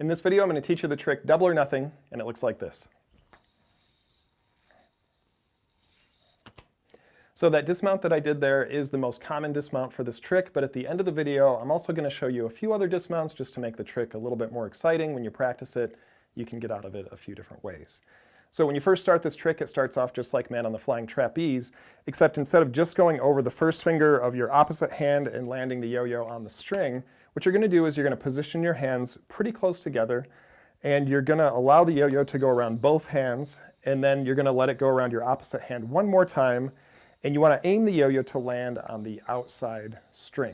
In this video, I'm going to teach you the trick double or nothing, and it looks like this. So that dismount that I did there is the most common dismount for this trick, but at the end of the video, I'm also going to show you a few other dismounts just to make the trick a little bit more exciting. When you practice it, you can get out of it a few different ways. So when you first start this trick, it starts off just like Man on the Flying Trapeze, except instead of just going over the first finger of your opposite hand and landing the yo-yo on the string, what you're going to do is you're going to position your hands pretty close together, and you're going to allow the yo-yo to go around both hands, and then you're going to let it go around your opposite hand one more time, and you want to aim the yo-yo to land on the outside string.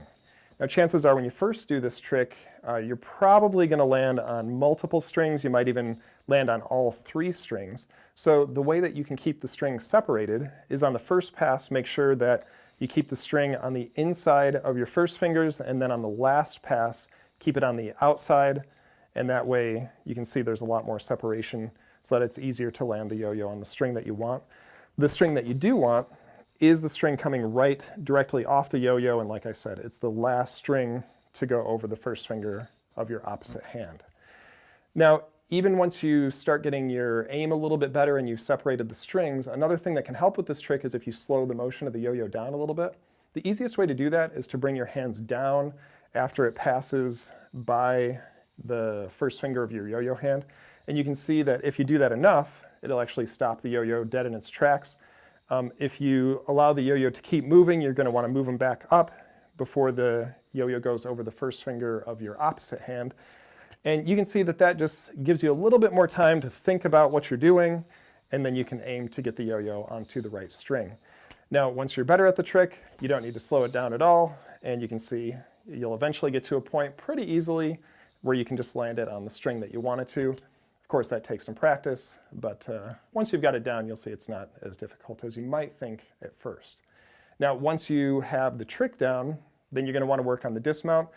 Now chances are when you first do this trick, you're probably going to land on multiple strings. You might even land on all three strings. So the way that you can keep the strings separated is on the first pass, make sure that you keep the string on the inside of your first fingers, and then on the last pass, keep it on the outside, and that way you can see there's a lot more separation so that it's easier to land the yo-yo on the string that you want. The string that you do want is the string coming right directly off the yo-yo, and like I said, it's the last string to go over the first finger of your opposite hand. Now, even once you start getting your aim a little bit better and you've separated the strings, another thing that can help with this trick is if you slow the motion of the yo-yo down a little bit. The easiest way to do that is to bring your hands down after it passes by the first finger of your yo-yo hand. And you can see that if you do that enough, it'll actually stop the yo-yo dead in its tracks. If you allow the yo-yo to keep moving, you're going to want to move them back up before the yo-yo goes over the first finger of your opposite hand. And you can see that that just gives you a little bit more time to think about what you're doing, and then you can aim to get the yo-yo onto the right string. Now, once you're better at the trick, you don't need to slow it down at all, and you can see you'll eventually get to a point pretty easily where you can just land it on the string that you want it to. Of course, that takes some practice, but once you've got it down, you'll see it's not as difficult as you might think at first. Now, once you have the trick down, then you're going to want to work on the dismount.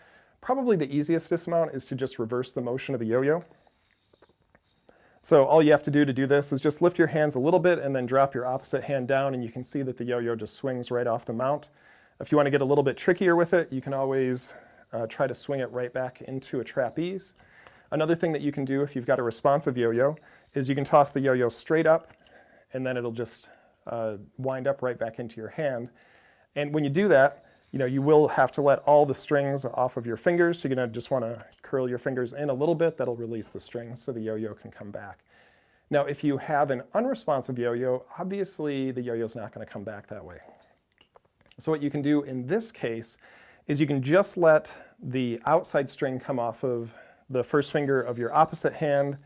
Probably the easiest dismount is to just reverse the motion of the yo-yo. So all you have to do this is just lift your hands a little bit and then drop your opposite hand down, and you can see that the yo-yo just swings right off the mount. If you want to get a little bit trickier with it, you can always try to swing it right back into a trapeze. Another thing that you can do if you've got a responsive yo-yo is you can toss the yo-yo straight up, and then it'll just wind up right back into your hand. And when you do that, you will have to let all the strings off of your fingers. So you're going to just want to curl your fingers in a little bit. That'll release the strings so the yo-yo can come back. Now, if you have an unresponsive yo-yo, obviously the yo-yo's not going to come back that way. So what you can do in this case is you can just let the outside string come off of the first finger of your opposite hand,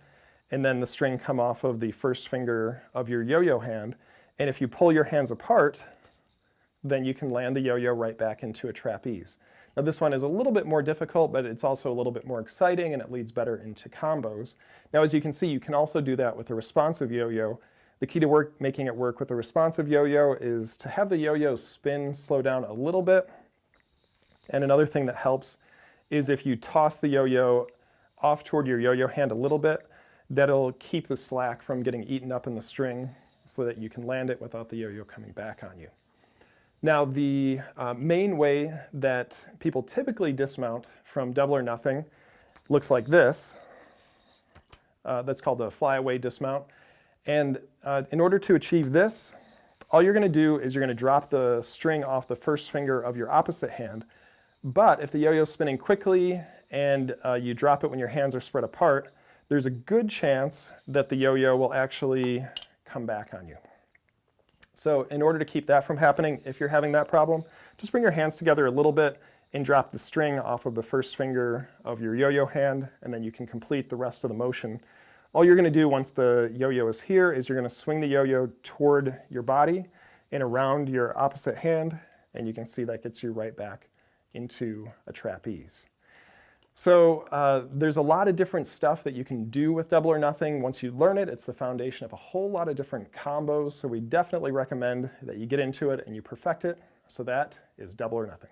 and then the string come off of the first finger of your yo-yo hand. And if you pull your hands apart, then you can land the yo-yo right back into a trapeze. Now this one is a little bit more difficult, but it's also a little bit more exciting, and it leads better into combos. Now as you can see, you can also do that with a responsive yo-yo. The key to making it work with a responsive yo-yo is to have the yo-yo spin slow down a little bit. And another thing that helps is if you toss the yo-yo off toward your yo-yo hand a little bit, that'll keep the slack from getting eaten up in the string so that you can land it without the yo-yo coming back on you. Now, the main way that people typically dismount from double or nothing looks like this. That's called a Flyaway Dismount. And in order to achieve this, all you're going to do is you're going to drop the string off the first finger of your opposite hand. But if the yo-yo is spinning quickly and you drop it when your hands are spread apart, there's a good chance that the yo-yo will actually come back on you. So in order to keep that from happening, if you're having that problem, just bring your hands together a little bit and drop the string off of the first finger of your yo-yo hand, and then you can complete the rest of the motion. All you're going to do once the yo-yo is here is you're going to swing the yo-yo toward your body and around your opposite hand, and you can see that gets you right back into a trapeze. So there's a lot of different stuff that you can do with double or nothing. Once you learn it, it's the foundation of a whole lot of different combos. So we definitely recommend that you get into it and you perfect it. So that is double or nothing.